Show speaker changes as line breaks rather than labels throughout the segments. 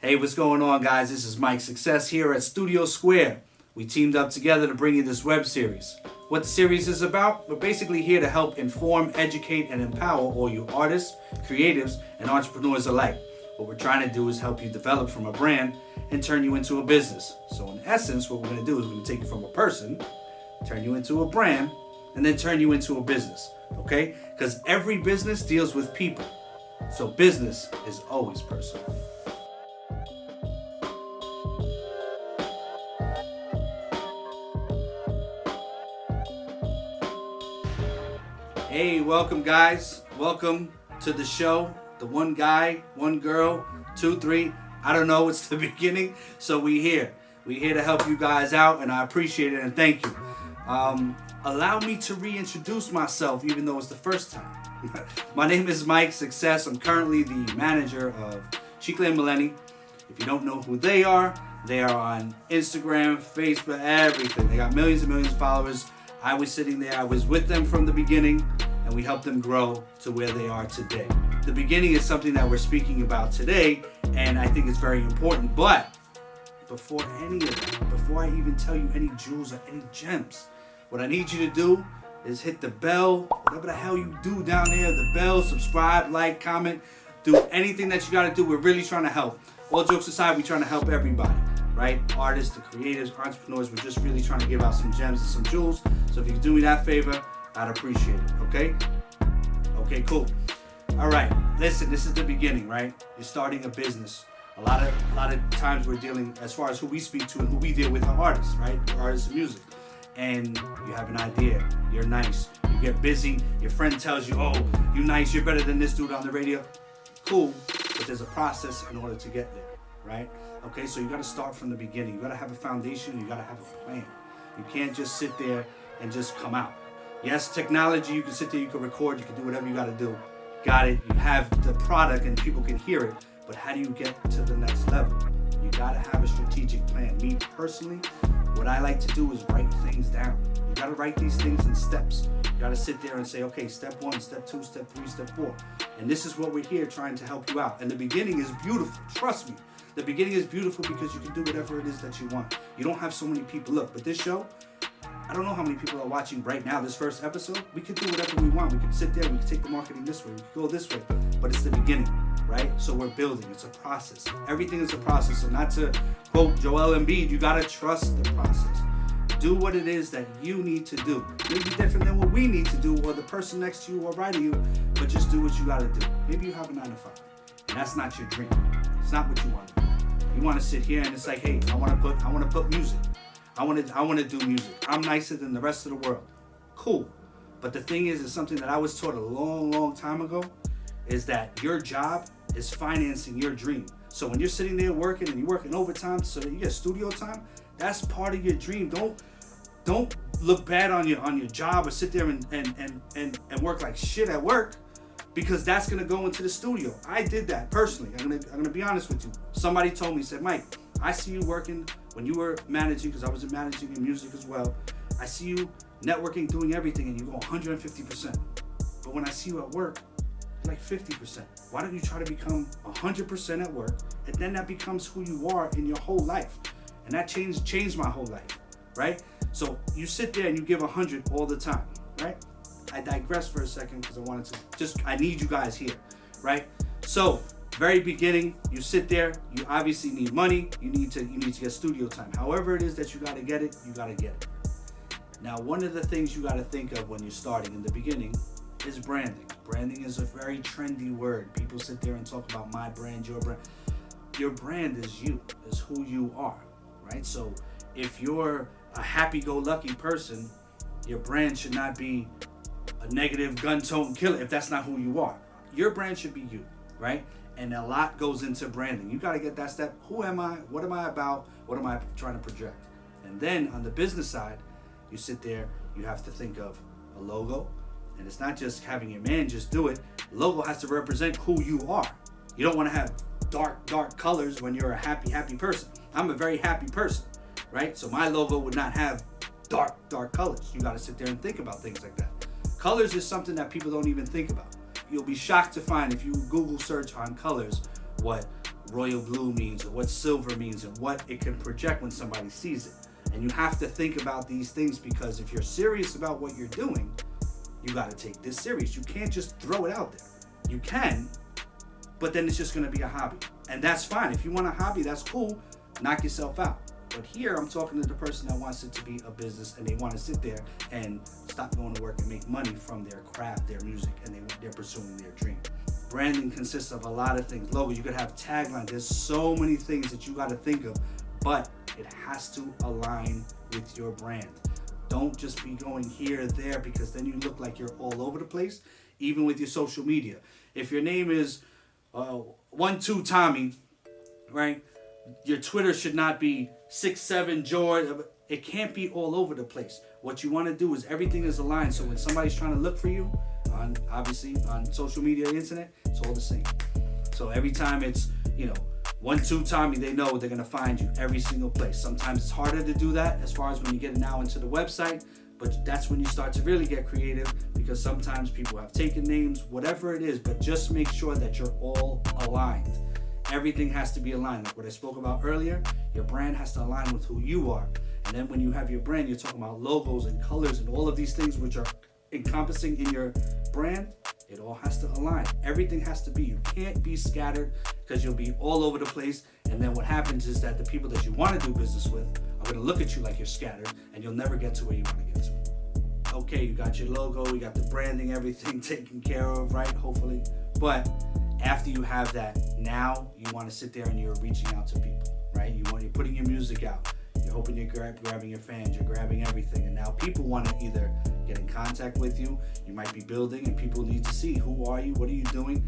Hey, what's going on, guys? This is Mike Success here at Studio Square. We teamed up together to bring you this web series. What the series is about, we're basically here to help inform, educate, and empower all you artists, creatives, and entrepreneurs alike. What we're trying to do is help you develop from a brand and turn you into a business. So in essence, what we're going to do is we're going to take you from a person, turn you into a brand, and then turn you into a business. Okay? Because every business deals with people. So business is always personal. Hey, welcome guys. Welcome to the show. The one guy, one girl, 2, 3. I don't know, it's the beginning. So we here. We're here to help you guys out, and I appreciate it and thank you. Allow me to reintroduce myself, even though it's the first time. My name is Mike Success. I'm currently the manager of Chicle and Millenni. If you don't know who they are on Instagram, Facebook, everything. They got millions and millions of followers. I was sitting there, I was with them from the beginning, and we helped them grow to where they are today. The beginning is something that we're speaking about today, and I think it's very important. But before any of that, before I even tell you any jewels or any gems, what I need you to do is hit the bell, whatever the hell you do down there, the bell, subscribe, like, comment, do anything that you gotta do. We're really trying to help. All jokes aside, we're trying to help everybody, right? Artists, the creatives, entrepreneurs, we're just really trying to give out some gems and some jewels. So if you can do me that favor, I'd appreciate it, okay? Okay, cool. All right, listen, this is the beginning, right? You're starting a business. A lot of times we're dealing, as far as who we speak to and who we deal with, are artists, right? We're artists of music. And you have an idea, you're nice, you get busy, your friend tells you, oh, you nice, you're better than this dude on the radio. Cool, but there's a process in order to get there, right? Okay, so you gotta start from the beginning. You gotta have a foundation, you gotta have a plan. You can't just sit there and just come out. Yes, technology, you can sit there, you can record, you can do whatever you gotta do. Got it, you have the product and people can hear it, but how do you get to the next level? You gotta have a strategic plan. Me personally, what I like to do is write things down. You gotta write these things in steps. You gotta sit there and say, okay, step 1, step 2, step 3, step 4. And this is what we're here trying to help you out. And the beginning is beautiful, trust me. The beginning is beautiful because you can do whatever it is that you want. You don't have so many people. Look, but this show, I don't know how many people are watching right now, this first episode. We can do whatever we want. We can sit there, we can take the marketing this way, we can go this way. But it's the beginning, right? So we're building, it's a process. Everything is a process. So not to quote Joel Embiid, you gotta trust the process. Do what it is that you need to do. Maybe different than what we need to do or the person next to you or right to you, but just do what you gotta do. Maybe you have a 9 to 5, and that's not your dream. It's not what you want to do. You want to sit here and it's like, hey, I want to put music. I want to do music. I'm nicer than the rest of the world. Cool. But the thing is, it's something that I was taught a long, long time ago, is that your job is financing your dream. So when you're sitting there working and you're working overtime so that you get studio time, that's part of your dream. Don't look bad on your job or sit there and work like shit at work, because that's gonna go into the studio. I did that personally. I'm gonna be honest with you. Somebody told me, said, Mike, I see you working when you were managing, because I was managing in music as well. I see you networking, doing everything, and you go 150%. But when I see you at work, you're like 50%. Why don't you try to become 100% at work, and then that becomes who you are in your whole life? And that changed my whole life, right? So you sit there and you give 100 all the time, right? I digress for a second because I need you guys here, right? So, very beginning, you sit there, you obviously need money, you need to get studio time. However it is that you gotta get it, you gotta get it. Now, one of the things you gotta think of when you're starting in the beginning is branding. Branding is a very trendy word. People sit there and talk about my brand, your brand. Your brand is you, is who you are, right? So, if you're a happy-go-lucky person, your brand should not be a negative gun-toting killer if that's not who you are. Your brand should be you, right? And a lot goes into branding. You gotta get that step. Who am I? What am I about? What am I trying to project? And then on the business side, you sit there, you have to think of a logo. And it's not just having your man just do it. The logo has to represent who you are. You don't wanna have dark colors when you're a happy person. I'm a very happy person, right? So my logo would not have dark colors. You gotta sit there and think about things like that. Colors is something that people don't even think about. You'll be shocked to find if you Google search on colors what royal blue means or what silver means and what it can project when somebody sees it. And you have to think about these things, because if you're serious about what you're doing, you got to take this serious. You can't just throw it out there. You can, but then it's just going to be a hobby. And that's fine. If you want a hobby, that's cool. Knock yourself out. But here I'm talking to the person that wants it to be a business, and they want to sit there and stop going to work and make money from their craft, their music, and they're pursuing their dream. Branding consists of a lot of things. Logo, you could have tagline. There's so many things that you got to think of, but it has to align with your brand. Don't just be going here, there, because then you look like you're all over the place, even with your social media. If your name is 12 Tommy, right? Your Twitter should not be 67 George. It can't be all over the place. What you want to do is everything is aligned, so when somebody's trying to look for you, obviously on social media, internet, it's all the same. So every time it's 12 Tommy, they know they're gonna find you every single place. Sometimes it's harder to do that as far as when you get now into the website, but that's when you start to really get creative, because sometimes people have taken names, whatever it is, but just make sure that you're all aligned. Everything has to be aligned. Like what I spoke about earlier, your brand has to align with who you are. And then when you have your brand, you're talking about logos and colors and all of these things which are encompassing in your brand. It all has to align. Everything has to be. You can't be scattered, because you'll be all over the place. And then what happens is that the people that you want to do business with are going to look at you like you're scattered, and you'll never get to where you want to get to. Okay, you got your logo, you got the branding, everything taken care of, right? Hopefully. But after you have that, now you want to sit there and you're reaching out to people, right? You're putting your music out. You're hoping you're grabbing your fans, you're grabbing everything. And now people want to either get in contact with you. You might be building, and people need to see, who are you? What are you doing?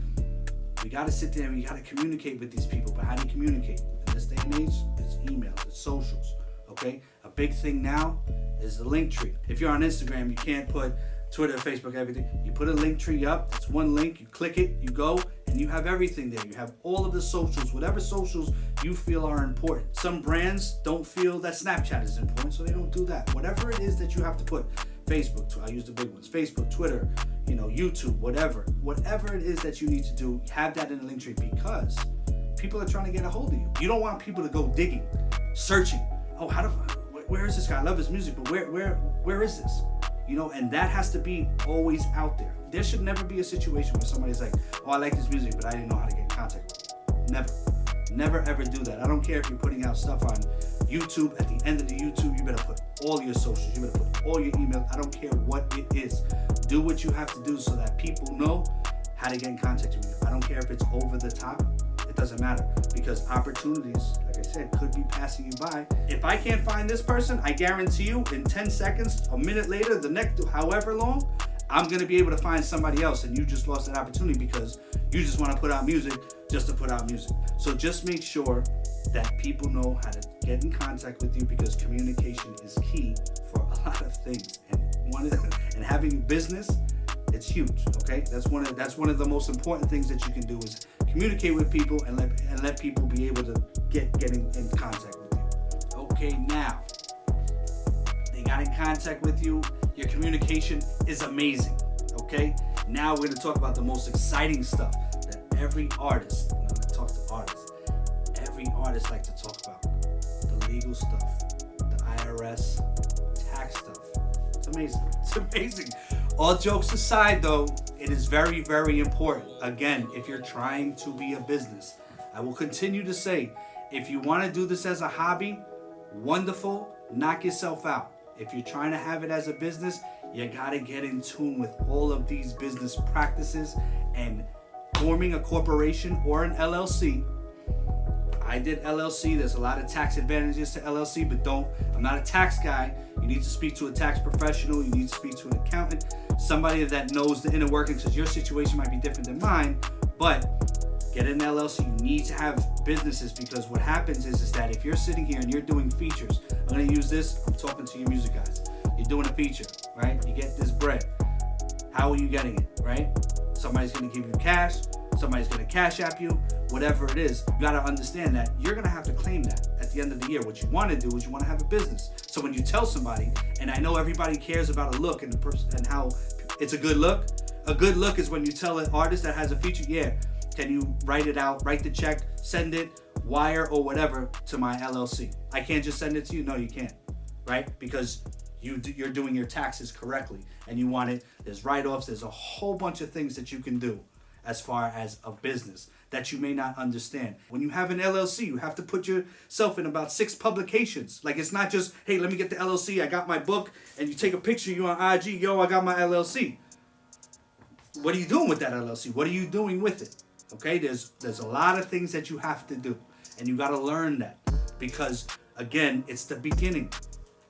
You got to sit there and you got to communicate with these people. But how do you communicate? In this day and age, it's emails, it's socials, okay? A big thing now is the link tree. If you're on Instagram, you can't put Twitter, Facebook, everything. You put a link tree up. It's one link. You click it, you go, and you have everything there. You have all of the socials, whatever socials you feel are important. Some brands don't feel that Snapchat is important, so they don't do that. Whatever it is that you have to put, Facebook, I use the big ones, Facebook, Twitter, YouTube, whatever it is that you need to do, have that in the link tree, because people are trying to get a hold of you. You don't want people to go digging, searching. Oh, where is this guy? I love his music, but where is this? And that has to be always out there. There should never be a situation where somebody's like, oh, I like this music, but I didn't know how to get in contact with it. Never. Never ever do that. I don't care if you're putting out stuff on YouTube. At the end of the YouTube, you better put all your socials. You better put all your emails. I don't care what it is. Do what you have to do so that people know how to get in contact with you. I don't care if it's over the top. It doesn't matter, because opportunities, like I said, could be passing you by. If I can't find this person, I guarantee you in 10 seconds, a minute later, the next however long, I'm going to be able to find somebody else, and you just lost that opportunity because you just want to put out music just to put out music. So just make sure that people know how to get in contact with you, because communication is key for a lot of things. And having a business, it's huge. Okay, that's one of the most important things that you can do, is communicate with people and let people be able to get in contact with you. Okay, now they got in contact with you. Your communication is amazing. Okay, now we're going to talk about the most exciting stuff that every artist, when I talk to artists, every artist likes to talk about: the legal stuff, the IRS, tax stuff. It's amazing. It's amazing. All jokes aside, though, it is very, very important. Again, if you're trying to be a business, I will continue to say, if you want to do this as a hobby, wonderful, knock yourself out. If you're trying to have it as a business, you got to get in tune with all of these business practices, and forming a corporation or an LLC. I did LLC. There's a lot of tax advantages to LLC, but I'm not a tax guy. You need to speak to a tax professional. You need to speak to an accountant, somebody that knows the inner workings, because your situation might be different than mine. But get an LLC. You need to have businesses, because what happens is that if you're sitting here and you're doing features, I'm going to use this. I'm talking to your music guys. You're doing a feature, right? You get this bread. How are you getting it, right? Somebody's going to give you cash. Somebody's going to cash app you, whatever it is. You got to understand that you're going to have to claim that at the end of the year. What you want to do is you want to have a business. So when you tell somebody, and I know everybody cares about a look and the person and how it's a good look. A good look is when you tell an artist that has a feature, yeah, can you write it out, write the check, send it wire or whatever to my LLC. I can't just send it to you. No, you can't, right? Because you're doing your taxes correctly and you want it. There's write-offs. There's a whole bunch of things that you can do as far as a business that you may not understand. When you have an LLC, you have to put yourself in about 6 publications. Like, it's not just, hey, let me get the LLC, I got my book, and you take a picture, you on IG, yo, I got my LLC. What are you doing with that LLC? What are you doing with it? Okay, there's a lot of things that you have to do, and you got to learn that, because again, it's the beginning.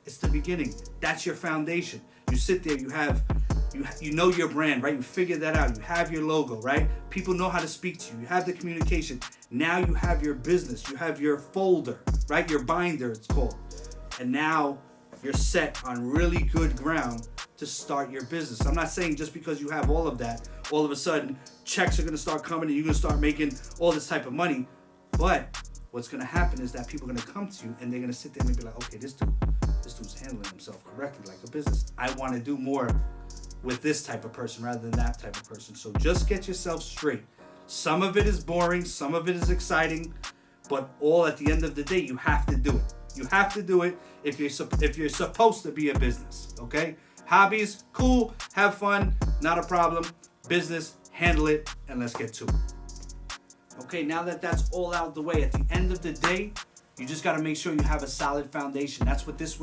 It's the beginning. That's your foundation. You sit there, you know your brand, right? You figure that out. You have your logo, right? People know how to speak to you. You have the communication. Now you have your business. You have your folder, right? Your binder, it's called. And now you're set on really good ground to start your business. I'm not saying just because you have all of that, all of a sudden checks are going to start coming and you're going to start making all this type of money. But what's going to happen is that people are going to come to you and they're going to sit there and be like, okay, this dude's handling himself correctly like a business. I want to do more with this type of person rather than that type of person. So just get yourself straight. Some of it is boring, some of it is exciting, but all at the end of the day, you have to do it. You have to do it if you're supposed to be a business, okay? Hobbies, cool, have fun, not a problem. Business, handle it, and let's get to it. Okay, now that that's all out of the way, at the end of the day, you just got to make sure you have a solid foundation. That's what this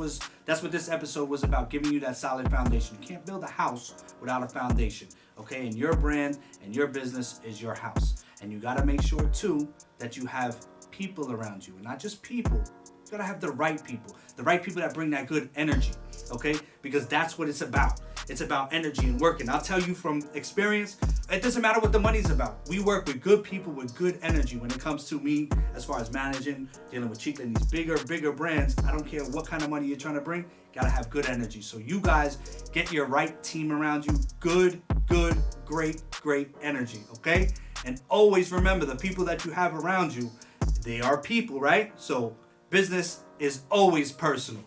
episode was about, giving you that solid foundation. You can't build a house without a foundation, okay? And your brand and your business is your house. And you got to make sure, too, that you have people around you. And not just people. You got to have the right people that bring that good energy, okay? Because that's what it's about. It's about energy and working. I'll tell you from experience, it doesn't matter what the money's about. We work with good people with good energy when it comes to me as far as managing, dealing with Chicla and these bigger brands. I don't care what kind of money you're trying to bring, gotta have good energy. So you guys get your right team around you. Good, great energy, okay? And always remember, the people that you have around you, they are people, right? So business is always personal.